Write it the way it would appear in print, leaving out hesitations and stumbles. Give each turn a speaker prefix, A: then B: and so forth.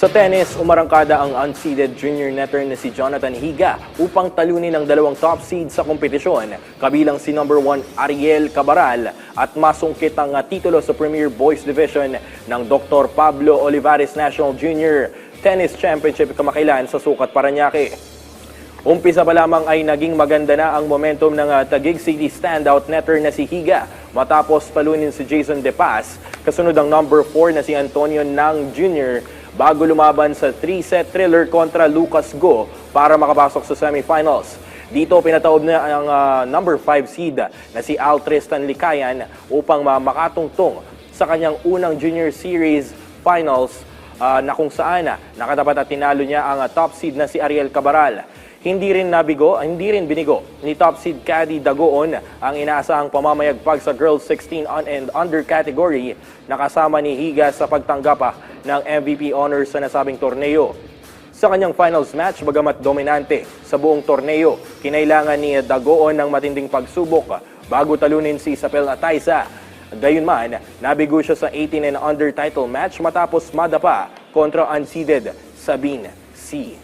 A: Sa tennis, umarangkada ang unseeded junior netter na si Jonathan Higa upang talunin ang dalawang top seed sa kompetisyon, kabilang si number 1 Ariel Cabral at masungkit ang titulo sa Premier Boys Division ng Dr. Pablo Olivares National Junior Tennis Championship kamakailan sa Sukat, Parañaque. Umpisa pa lamang ay naging maganda na ang momentum ng Taguig City standout netter na si Higa matapos talunin si Jason De Paz, kasunod ang number 4 na si Antonio Nang Jr. bago lumaban sa 3-set thriller kontra Lucas Go para makapasok sa semifinals. Dito pinataob na ang number 5 seed na si Al Tristan Licayan upang makatungtong sa kanyang unang junior series finals na kung saan nakatapat at tinalo niya ang top seed na si Ariel Cabral. Hindi rin binigo ni top seed Caddy Dagoon ang inaasahang pamamayagpag sa girls 16 on and under category na kasama ni Higa sa pagtanggap ng MVP honors sa nasabing torneo. Sa kanyang finals match, bagamat dominante sa buong torneo, kinailangan ni Dagoon ng matinding pagsubok bago talunin si Isabel Ataysa. Gayunman, nabigo siya sa 18 and under title match matapos madapa kontra unseeded Sabine C.